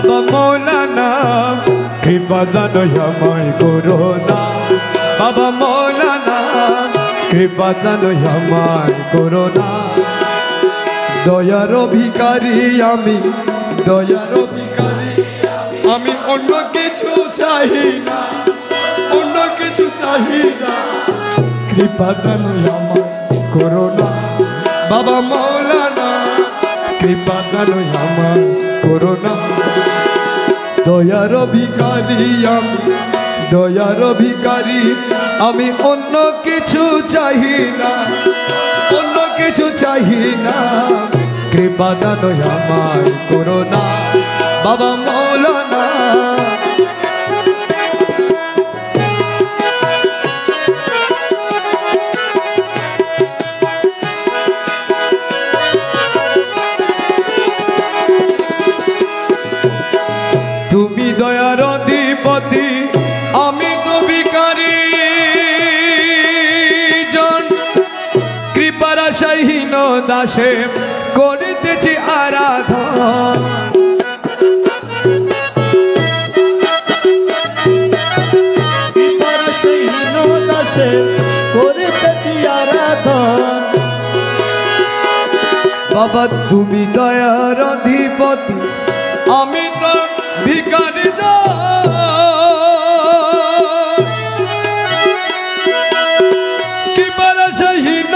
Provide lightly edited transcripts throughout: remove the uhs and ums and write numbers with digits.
বাবা মৌলানা কৃপা দান আমায় করো না বাবা মৌলানা কৃপা দান আমায় করো না দয়ার ভিখারি আমি দয়ার ভিখারি আমি অন্য কিছু চাই না অন্য কিছু চাই না কৃপা দান আমায় করো না বাবা মৌলানা কৃপা দান আমায় করো না দয়ার ভিখারি আমি দয়ার ভিখারি আমি অন্য কিছু চাই না অন্য কিছু চাই না কৃপা দান আমায় করো না বাবা মৌলানা তুমি দয়ার অধিপতি আমি তো ভিখারি জন কৃপার আশাহীন দাসে করিতেছি আরাধনা কৃপার আশাহীন দাসে করিতেছি আরাধনা বাবা তুমি দয়ার অধিপতি আমি তো ভিখারি কৃপার আশাহীন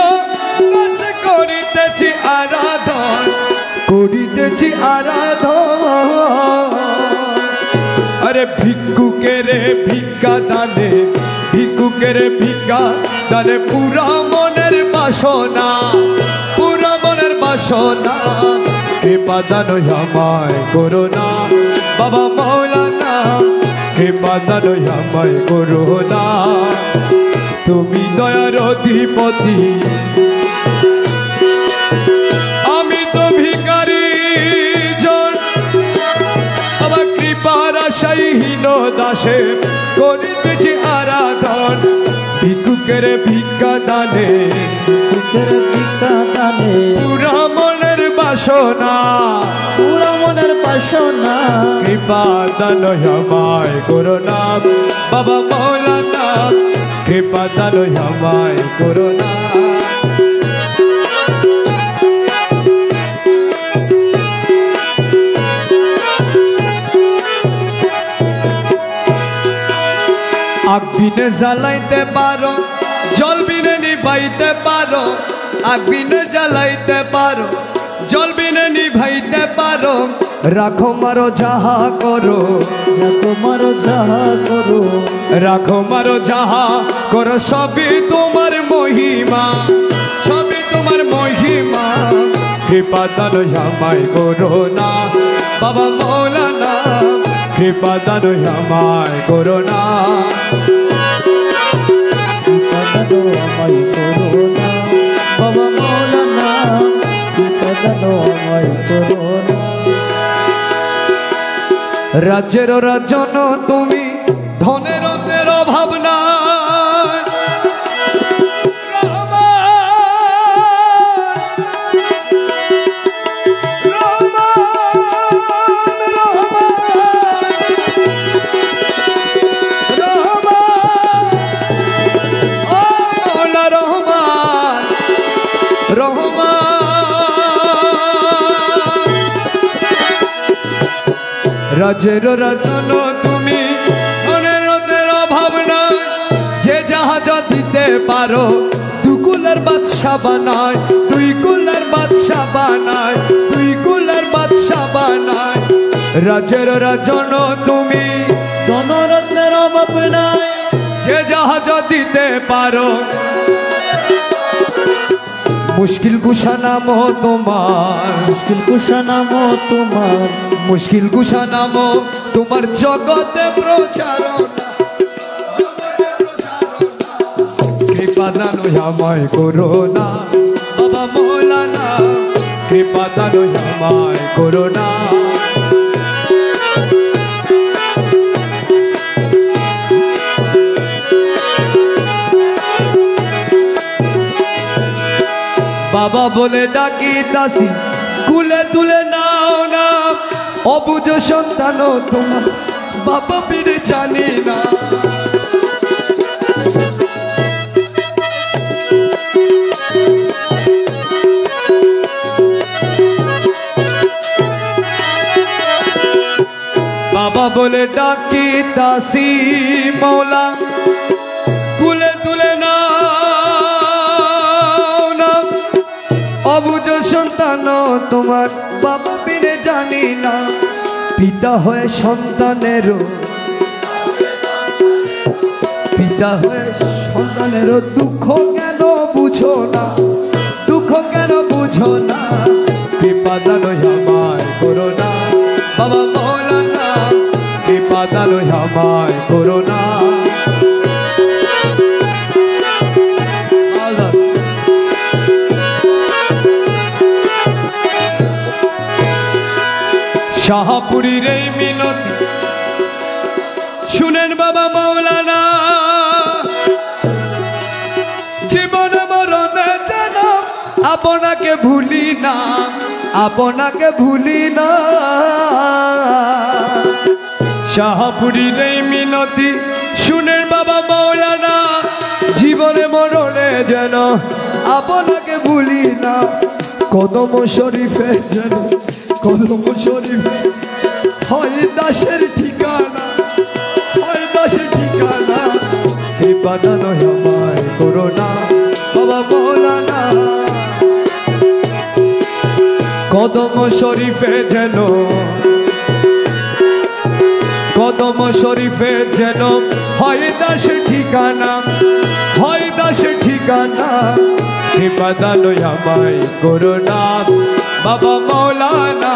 দাসে করিতেছি আরাধন করিতেছি আরাধন আরে ভিক্ষুকের ভিক্ষা দানে ভিক্ষুকের ভিক্ষা দানে পুরা মনের বাসনা পুরা মনের বাসনা কৃপা দান আমায় করো না বাবা মৌলানা কৃপা দান আমায় করো না তুমি দয়ার অধিপতি আমি তো ভিখারি জন বাবা কৃপার আশাহীন দাসে করিতেছি আরাধন ভিক্ষুকের ভিক্ষা দানে পুরা মনের বাসনা পুরা মনের বাসনা কৃপা দান আমায় করো না বাবা মৌলানা কৃপা দান আমায় করো না আগ বিনে জ্বালাইতে পারো জল বিনে নিভাইতে পারো আগ বিনে জ্বালাইতে পারো জল বিনে নিভাইতে পারো রাখো মারো যাহা করো রাখো মারো যাহা করো রাখো মারো যাহা করো সবই তোমার মহিমা সবই তোমার মহিমা কৃপা দান আমায় করো না বাবা মৌলানা কৃপা দান আমায় করো না আমায় করো না বাবা মৌলানা কৃপা দান আমায় করো না রাজ্যের রাজন তুমি ধনের অভাব না রাজের রাজন তুমি ধনের অভাব না যে জাহাজ দিতে পারো দুই কুলের বাদশা বানায় দুই কুলের বাদশা বানায় দুই কুলের বাদশা বানায় রাজের রাজন তুমি ধনরত্নের অভাব নাই যে জাহাজ দিতে পারো মুশকিল কুশা নাম তোমার মুশকিল কুশা নাম তোমার মুশকিল কুশা নাম তোমার জগতে প্রচারণ কৃপা দান আমায় করো না বাবা মৌলানা কৃপা দান আমায় করো না বাবা বলে ডাকি দাসী কুলে তুলে নাও না অবুঝ সন্তান তোমার বাবা পীর জানি না। বাবা বলে ডাকি তাসি মৌলা কুলে তুলে না অবুঝ সন্তান তোমার বাবা পীরে জানি না। পিতা হয়ে সন্তানেরও দুঃখ কেন বুঝো না, দুঃখ কেন বুঝো না। কৃপা দানো আমায় করো না বাবা মৌলানা, কৃপা দানো আমায় করো না। শাহপুরীর এই মিনতি শুনেন বাবা মৌলানা, জীবন মরণে যেন আপনাকে ভুলি না, আপনাকে ভুলি না। শাহপুরীর এই মিনতি শুনেন বাবা মৌলানা, জীবনে মরণে যেন আপনাকে ভুলি না। কদম শরীফে যেন কদম শরীফে হয় দাসের ঠিকানা, হয় দাসের ঠিকানা। কৃপা দানো আমায় করো না বাবা মৌলানা, কদম শরীফে যেন কদম শরীফে যেন হয় দাসের ঠিকানা, হয় দাসের ঠিকানা। কৃপা দানো আমায় করো না বাবা মৌলানা।